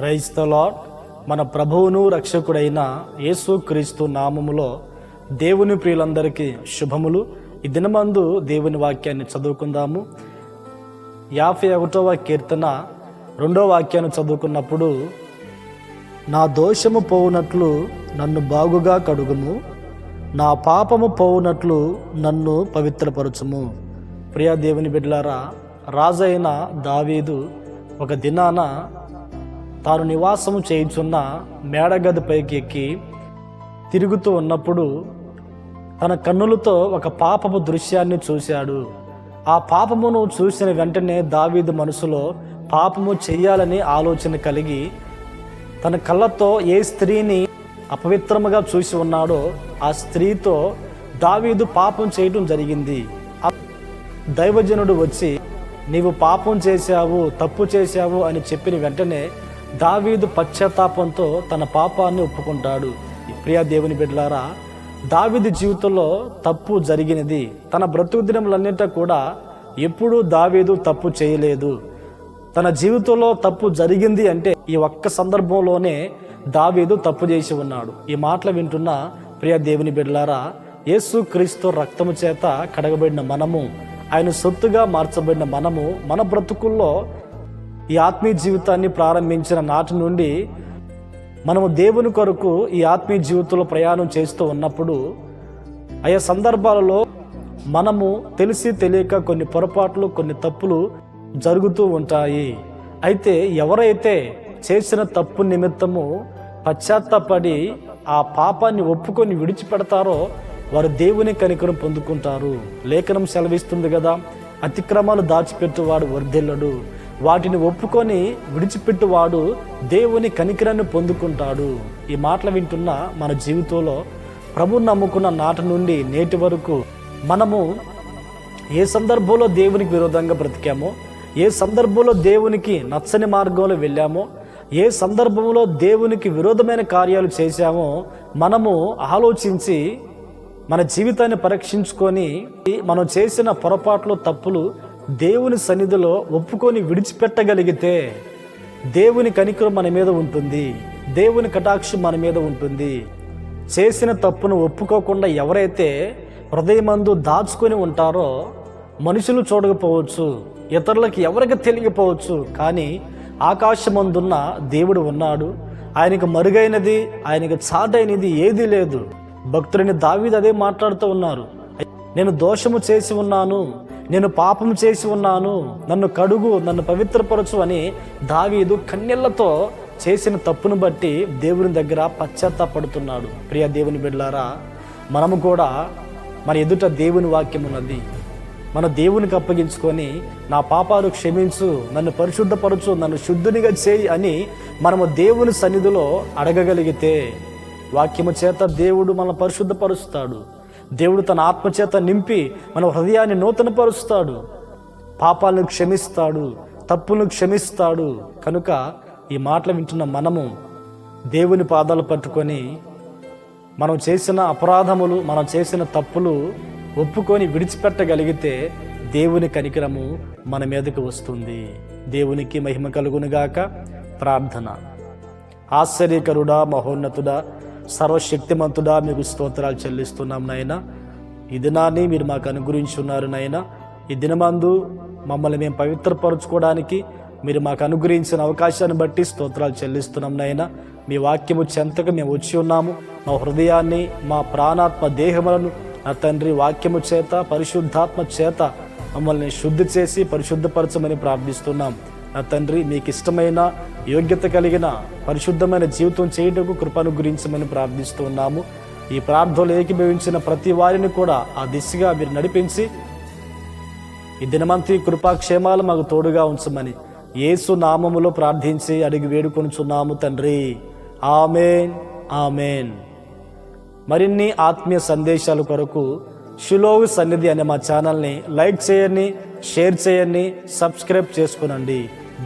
Praise the lord. మన ప్రభువును రక్షకుడైన యేసుక్రీస్తు నామములో దేవుని ప్రియులందరికీ శుభములు. ఈ దినమందు దేవుని వాక్యాన్ని చదువుకుందాము. 51వ కీర్తన 2వ వాక్యాన్ని చదువుకున్నప్పుడు, నా దోషము పోవునట్లు నన్ను బాగుగా కడుగుము, నా పాపము పోవునట్లు నన్ను పవిత్రపరచుము. ప్రియా దేవుని బిడ్డలారా, రాజైన దావీదు ఒక దినాన తాను నివాసము చేయుచున్న మేడగది పైకి ఎక్కి తిరుగుతూ ఉన్నప్పుడు తన కన్నులతో ఒక పాపపు దృశ్యాన్ని చూశాడు. ఆ పాపమును చూసిన వెంటనే దావీదు మనసులో పాపము చెయ్యాలని ఆలోచన కలిగి తన కళ్ళతో ఏ స్త్రీని అపవిత్రముగా చూసి ఉన్నాడో ఆ స్త్రీతో దావీదు పాపం చేయటం జరిగింది. దైవజనుడు వచ్చి, నీవు పాపం చేశావు, తప్పు చేశావు అని చెప్పిన వెంటనే దావీదు పశ్చాత్తాపంతో తన పాపాన్ని ఒప్పుకుంటాడు. ప్రియా దేవుని బిడ్డలారా, దావీదు జీవితంలో తప్పు జరిగినది. తన బ్రతుకు దినములన్నింటా కూడా ఎప్పుడూ దావీదు తప్పు చేయలేదు. తన జీవితంలో తప్పు జరిగింది అంటే ఈ ఒక్క సందర్భంలోనే దావీదు తప్పు చేసి ఉన్నాడు. ఈ మాటలు వింటున్న ప్రియా దేవుని బిడ్డలారా, యేసుక్రీస్తు రక్తము చేత కడగబడిన మనము, ఆయన సొత్తుగా మార్చబడిన మనము, మన బ్రతుకుల్లో ఈ ఆత్మీయ జీవితాన్ని ప్రారంభించిన నాటి నుండి మనము దేవుని కొరకు ఈ ఆత్మీయ జీవితంలో ప్రయాణం చేస్తూ ఉన్నప్పుడు ఆయా సందర్భాలలో మనము తెలిసి తెలియక కొన్ని పొరపాట్లు, కొన్ని తప్పులు జరుగుతూ ఉంటాయి. అయితే ఎవరైతే చేసిన తప్పు నిమిత్తము పశ్చాత్తాపడి ఆ పాపాన్ని ఒప్పుకొని విడిచిపెడతారో వారు దేవుని కనికరం పొందుకుంటారు. లేఖనం సెలవిస్తుంది కదా, అతిక్రమాలు దాచిపెట్టువాడు వర్ధిల్లడు, వాటిని ఒప్పుకొని విడిచిపెట్టువాడు దేవుని కనికరాన్ని పొందుకుంటాడు. ఈ మాటలు వింటున్న మన జీవితంలో ప్రభువుని నమ్ముకున్న నాటి నుండి నేటి వరకు మనము ఏ సందర్భంలో దేవునికి విరోధంగా బ్రతికామో, ఏ సందర్భంలో దేవునికి నచ్చని మార్గంలో వెళ్ళామో, ఏ సందర్భంలో దేవునికి విరోధమైన కార్యాలు చేశామో మనము ఆలోచించి మన జీవితాన్ని పరీక్షించుకొని మనం చేసిన పొరపాట్లు, తప్పులు దేవుని సన్నిధిలో ఒప్పుకొని విడిచిపెట్టగలిగితే దేవుని కనికరం మన మీద ఉంటుంది, దేవుని కటాక్షం మన మీద ఉంటుంది. చేసిన తప్పును ఒప్పుకోకుండా ఎవరైతే హృదయమందు దాచుకొని ఉంటారో మనుషులు చూడకపోవచ్చు, ఇతరులకు ఎవరికి తెలియకపోవచ్చు, కానీ ఆకాశమందున్న దేవుడు ఉన్నాడు. ఆయనకు మరుగైనది, ఆయనకు చాటైనది ఏదీ లేదు. భక్తుడిని దావీదు అదే మాట్లాడుతూ ఉన్నారు. నేను దోషము చేసి ఉన్నాను, నేను పాపం చేసి ఉన్నాను, నన్ను కడుగు, నన్ను పవిత్రపరచు అని దావీదు కన్నీళ్లతో చేసిన తప్పును బట్టి దేవుని దగ్గర పశ్చాత్తాపడుతున్నాడు. ప్రియ దేవుని బిడ్డలారా, మనము కూడా మన ఎదుట దేవుని వాక్యం ఉన్నది. మన దేవునికి అప్పగించుకొని నా పాపాలు క్షమించు, నన్ను పరిశుద్ధపరచు, నన్ను శుద్ధునిగా చేయి అని మనము దేవుని సన్నిధిలో అడగగలిగితే వాక్యము చేత దేవుడు మనల్ని పరిశుద్ధపరుస్తాడు. దేవుడు తన ఆత్మచేత నింపి మన హృదయాన్ని నూతనపరుస్తాడు, పాపాలను క్షమిస్తాడు, తప్పులను క్షమిస్తాడు. కనుక ఈ మాటలు వింటున్న మనము దేవుని పాదాలు పట్టుకొని మనం చేసిన అపరాధములు, మనం చేసిన తప్పులు ఒప్పుకొని విడిచిపెట్టగలిగితే దేవుని కనికరము మన మీదకి వస్తుంది. దేవునికి మహిమ కలుగునుగాక. ప్రార్థన. ఆశ్చర్యకరుడా, మహోన్నతుడా, సర్వశక్తిమంతుడా, మీకు స్తోత్రాలు చెల్లిస్తున్నాం నాయన. ఈ దినాన్ని మీరు మాకు అనుగ్రహించున్నారు నాయన. ఈ దినమందు మమ్మల్ని మేము పవిత్రపరచుకోవడానికి మీరు మాకు అనుగ్రహించిన అవకాశాన్ని బట్టి స్తోత్రాలు చెల్లిస్తున్నాం నాయన. మీ వాక్యము చెంతకు మేము వచ్చి ఉన్నాము. మా హృదయాన్ని, మా ప్రాణాత్మ దేహములను నా తండ్రి వాక్యము చేత, పరిశుద్ధాత్మ చేత మమ్మల్ని శుద్ధి చేసి పరిశుద్ధపరచమని ప్రార్థిస్తున్నాం. నా తండ్రి, మీకు ఇష్టమైన, యోగ్యత కలిగిన పరిశుద్ధమైన జీవితం చేయటకు కృపను గురించమని ప్రార్థిస్తూ ఉన్నాము. ఈ ప్రార్థనలు ఏకీభవించిన ప్రతి వారిని కూడా ఆ దిశగా మీరు నడిపించి ఈ దినమంతి కృపాక్షేమాలు మాకు తోడుగా ఉంచమని యేసు నామములో ప్రార్థించి అడిగి వేడుకొనుచున్నాము తండ్రి. ఆమేన్, ఆమేన్. మరిన్ని ఆత్మీయ సందేశాల కొరకు షిలోహు సన్నిధి అనే మా ఛానల్ని లైక్ చేయండి, షేర్ చేయండి, సబ్స్క్రైబ్ చేసుకునండి.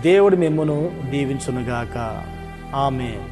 దేవుడు మిమ్మును దీవించునుగాక. ఆమేన్.